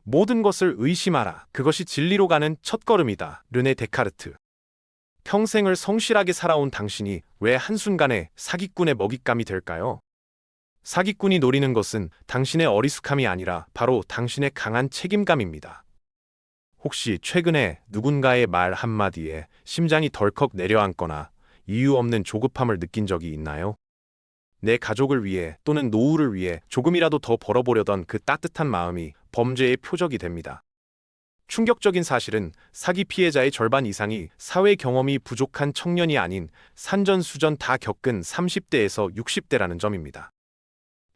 모든 것을 의심하라. 그것이 진리로 가는 첫걸음이다. 르네 데카르트. 평생을 성실하게 살아온 당신이 왜 한순간에 사기꾼의 먹잇감이 될까요? 사기꾼이 노리는 것은 당신의 어리숙함이 아니라 바로 당신의 강한 책임감입니다. 혹시 최근에 누군가의 말 한마디에 심장이 덜컥 내려앉거나 이유 없는 조급함을 느낀 적이 있나요? 내 가족을 위해 또는 노후를 위해 조금이라도 더 벌어보려던 그 따뜻한 마음이 범죄의 표적이 됩니다. 충격적인 사실은 사기 피해자의 절반 이상이 사회 경험이 부족한 청년이 아닌 산전수전 다 겪은 30대에서 60대라는 점입니다.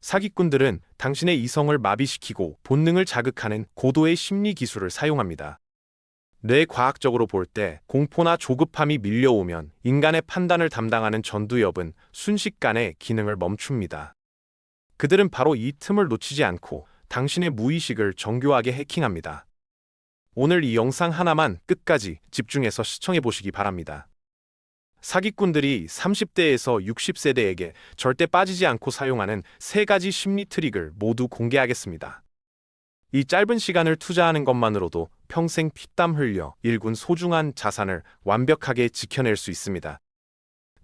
사기꾼들은 당신의 이성을 마비시키고 본능을 자극하는 고도의 심리 기술을 사용합니다. 뇌과학적으로 볼 때 공포나 조급함이 밀려오면 인간의 판단을 담당하는 전두엽은 순식간에 기능을 멈춥니다. 그들은 바로 이 틈을 놓치지 않고 당신의 무의식을 정교하게 해킹합니다. 오늘 이 영상 하나만 끝까지 집중해서 시청해 보시기 바랍니다. 사기꾼들이 30대에서 60세대에게 절대 빠지지 않고 사용하는 3가지 심리 트릭을 모두 공개하겠습니다. 이 짧은 시간을 투자하는 것만으로도 평생 피땀 흘려 일군 소중한 자산을 완벽하게 지켜낼 수 있습니다.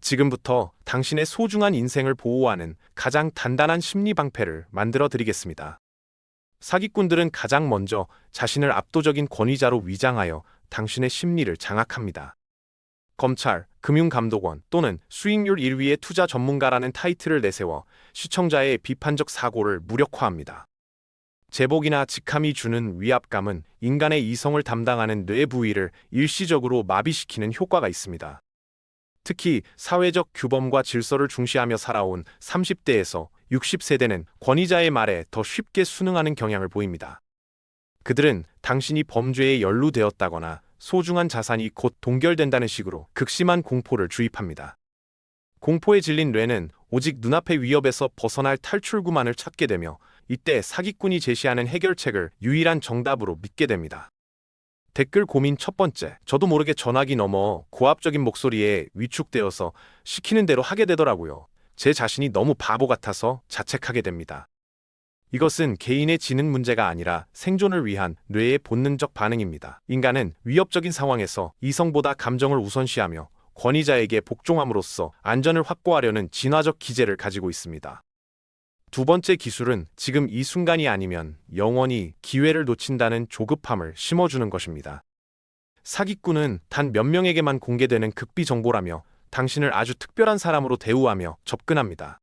지금부터 당신의 소중한 인생을 보호하는 가장 단단한 심리 방패를 만들어 드리겠습니다. 사기꾼들은 가장 먼저 자신을 압도적인 권위자로 위장하여 당신의 심리를 장악합니다. 검찰, 금융감독원 또는 수익률 1위의 투자 전문가라는 타이틀을 내세워 시청자의 비판적 사고를 무력화합니다. 제복이나 직함이 주는 위압감은 인간의 이성을 담당하는 뇌 부위를 일시적으로 마비시키는 효과가 있습니다. 특히 사회적 규범과 질서를 중시하며 살아온 30대에서 60세대는 권위자의 말에 더 쉽게 순응하는 경향을 보입니다. 그들은 당신이 범죄에 연루되었다거나 소중한 자산이 곧 동결된다는 식으로 극심한 공포를 주입합니다. 공포에 질린 뇌는 오직 눈앞의 위협에서 벗어날 탈출구만을 찾게 되며 이때 사기꾼이 제시하는 해결책을 유일한 정답으로 믿게 됩니다. 댓글 고민 첫 번째, 저도 모르게 전화기 넘어 고압적인 목소리에 위축되어서 시키는 대로 하게 되더라고요. 제 자신이 너무 바보 같아서 자책하게 됩니다. 이것은 개인의 지능 문제가 아니라 생존을 위한 뇌의 본능적 반응입니다. 인간은 위협적인 상황에서 이성보다 감정을 우선시하며 권위자에게 복종함으로써 안전을 확보하려는 진화적 기제를 가지고 있습니다. 두 번째 기술은 지금 이 순간이 아니면 영원히 기회를 놓친다는 조급함을 심어주는 것입니다. 사기꾼은 단 몇 명에게만 공개되는 극비 정보라며 당신을 아주 특별한 사람으로 대우하며 접근합니다.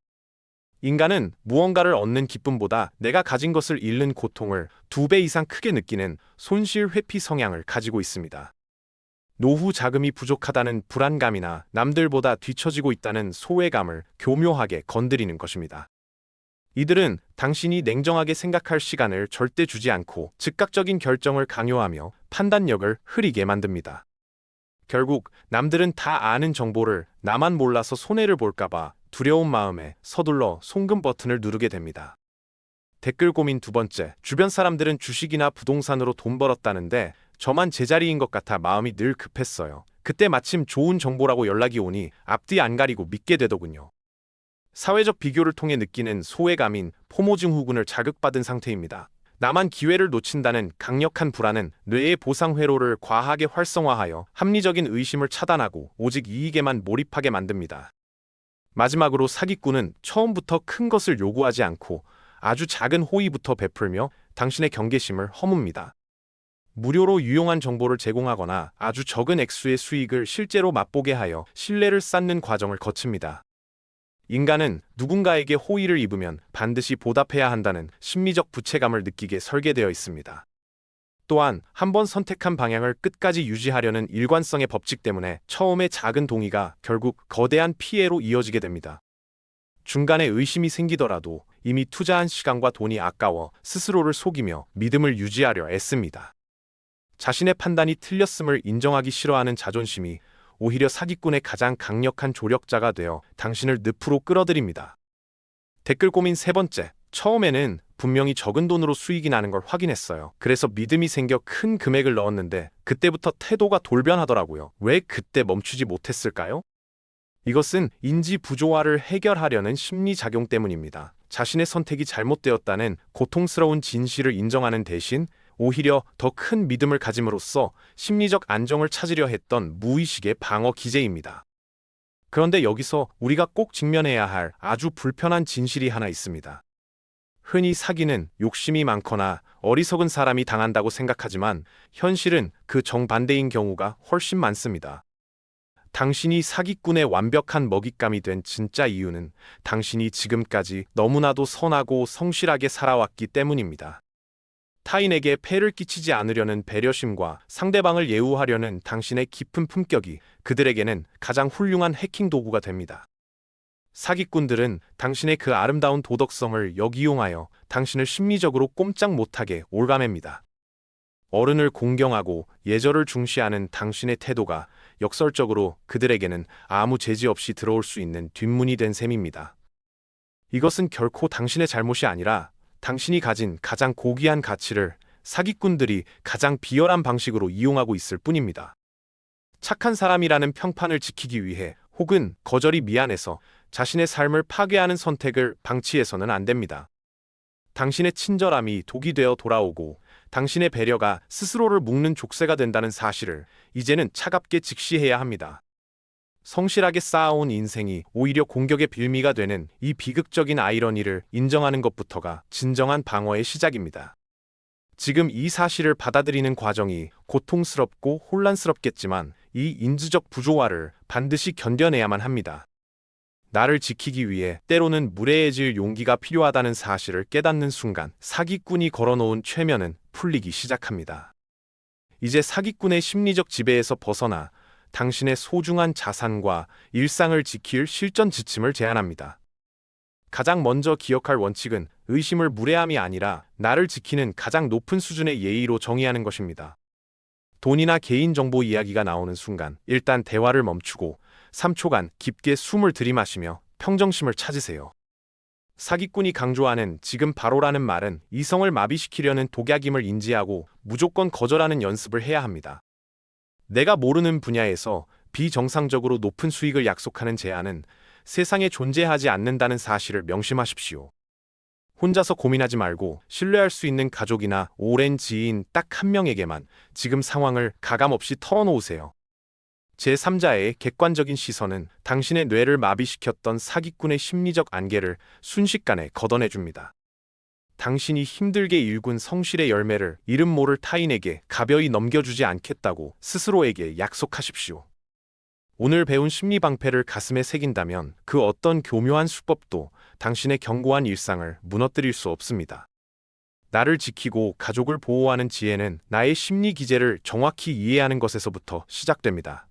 인간은 무언가를 얻는 기쁨보다 내가 가진 것을 잃는 고통을 2배 이상 크게 느끼는 손실 회피 성향을 가지고 있습니다. 노후 자금이 부족하다는 불안감이나 남들보다 뒤처지고 있다는 소외감을 교묘하게 건드리는 것입니다. 이들은 당신이 냉정하게 생각할 시간을 절대 주지 않고 즉각적인 결정을 강요하며 판단력을 흐리게 만듭니다. 결국 남들은 다 아는 정보를 나만 몰라서 손해를 볼까봐 두려운 마음에 서둘러 송금 버튼을 누르게 됩니다. 댓글 고민 두 번째, 주변 사람들은 주식이나 부동산으로 돈 벌었다는데 저만 제자리인 것 같아 마음이 늘 급했어요. 그때 마침 좋은 정보라고 연락이 오니 앞뒤 안 가리고 믿게 되더군요. 사회적 비교를 통해 느끼는 소외감인 포모 증후군을 자극받은 상태입니다. 나만 기회를 놓친다는 강력한 불안은 뇌의 보상 회로를 과하게 활성화하여 합리적인 의심을 차단하고 오직 이익에만 몰입하게 만듭니다. 마지막으로 사기꾼은 처음부터 큰 것을 요구하지 않고 아주 작은 호의부터 베풀며 당신의 경계심을 허뭅니다. 무료로 유용한 정보를 제공하거나 아주 적은 액수의 수익을 실제로 맛보게 하여 신뢰를 쌓는 과정을 거칩니다. 인간은 누군가에게 호의를 입으면 반드시 보답해야 한다는 심리적 부채감을 느끼게 설계되어 있습니다. 또한 한번 선택한 방향을 끝까지 유지하려는 일관성의 법칙 때문에 처음에 작은 동의가 결국 거대한 피해로 이어지게 됩니다. 중간에 의심이 생기더라도 이미 투자한 시간과 돈이 아까워 스스로를 속이며 믿음을 유지하려 애씁니다. 자신의 판단이 틀렸음을 인정하기 싫어하는 자존심이 오히려 사기꾼의 가장 강력한 조력자가 되어 당신을 늪으로 끌어들입니다. 댓글 고민 세 번째, 처음에는 분명히 적은 돈으로 수익이 나는 걸 확인했어요. 그래서 믿음이 생겨 큰 금액을 넣었는데 그때부터 태도가 돌변하더라고요. 왜 그때 멈추지 못했을까요? 이것은 인지 부조화를 해결하려는 심리작용 때문입니다. 자신의 선택이 잘못되었다는 고통스러운 진실을 인정하는 대신 오히려 더 큰 믿음을 가짐으로써 심리적 안정을 찾으려 했던 무의식의 방어 기제입니다. 그런데 여기서 우리가 꼭 직면해야 할 아주 불편한 진실이 하나 있습니다. 흔히 사기는 욕심이 많거나 어리석은 사람이 당한다고 생각하지만 현실은 그 정반대인 경우가 훨씬 많습니다. 당신이 사기꾼의 완벽한 먹잇감이 된 진짜 이유는 당신이 지금까지 너무나도 선하고 성실하게 살아왔기 때문입니다. 타인에게 폐를 끼치지 않으려는 배려심과 상대방을 예우하려는 당신의 깊은 품격이 그들에게는 가장 훌륭한 해킹 도구가 됩니다. 사기꾼들은 당신의 그 아름다운 도덕성을 역이용하여 당신을 심리적으로 꼼짝 못하게 올가맵니다. 어른을 공경하고 예절을 중시하는 당신의 태도가 역설적으로 그들에게는 아무 제지 없이 들어올 수 있는 뒷문이 된 셈입니다. 이것은 결코 당신의 잘못이 아니라 당신이 가진 가장 고귀한 가치를 사기꾼들이 가장 비열한 방식으로 이용하고 있을 뿐입니다. 착한 사람이라는 평판을 지키기 위해 혹은 거절이 미안해서 자신의 삶을 파괴하는 선택을 방치해서는 안 됩니다. 당신의 친절함이 독이 되어 돌아오고 당신의 배려가 스스로를 묶는 족쇄가 된다는 사실을 이제는 차갑게 직시해야 합니다. 성실하게 쌓아온 인생이 오히려 공격의 빌미가 되는 이 비극적인 아이러니를 인정하는 것부터가 진정한 방어의 시작입니다. 지금 이 사실을 받아들이는 과정이 고통스럽고 혼란스럽겠지만 이 인지적 부조화를 반드시 견뎌내야만 합니다. 나를 지키기 위해 때로는 무례해질 용기가 필요하다는 사실을 깨닫는 순간 사기꾼이 걸어놓은 최면은 풀리기 시작합니다. 이제 사기꾼의 심리적 지배에서 벗어나 당신의 소중한 자산과 일상을 지킬 실전 지침을 제안합니다. 가장 먼저 기억할 원칙은 의심을 무례함이 아니라 나를 지키는 가장 높은 수준의 예의로 정의하는 것입니다. 돈이나 개인정보 이야기가 나오는 순간 일단 대화를 멈추고 3초간 깊게 숨을 들이마시며 평정심을 찾으세요. 사기꾼이 강조하는 지금 바로라는 말은 이성을 마비시키려는 독약임을 인지하고 무조건 거절하는 연습을 해야 합니다. 내가 모르는 분야에서 비정상적으로 높은 수익을 약속하는 제안은 세상에 존재하지 않는다는 사실을 명심하십시오. 혼자서 고민하지 말고 신뢰할 수 있는 가족이나 오랜 지인 딱 한 명에게만 지금 상황을 가감없이 털어놓으세요. 제3자의 객관적인 시선은 당신의 뇌를 마비시켰던 사기꾼의 심리적 안개를 순식간에 걷어내줍니다. 당신이 힘들게 일군 성실의 열매를 이름 모를 타인에게 가벼이 넘겨주지 않겠다고 스스로에게 약속하십시오. 오늘 배운 심리 방패를 가슴에 새긴다면 그 어떤 교묘한 수법도 당신의 견고한 일상을 무너뜨릴 수 없습니다. 나를 지키고 가족을 보호하는 지혜는 나의 심리 기제를 정확히 이해하는 것에서부터 시작됩니다.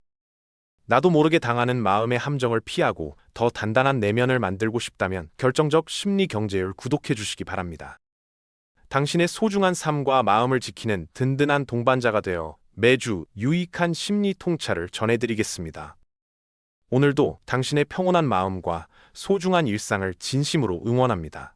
나도 모르게 당하는 마음의 함정을 피하고 더 단단한 내면을 만들고 싶다면 결정적 심리 경제율 구독해 주시기 바랍니다. 당신의 소중한 삶과 마음을 지키는 든든한 동반자가 되어 매주 유익한 심리 통찰을 전해드리겠습니다. 오늘도 당신의 평온한 마음과 소중한 일상을 진심으로 응원합니다.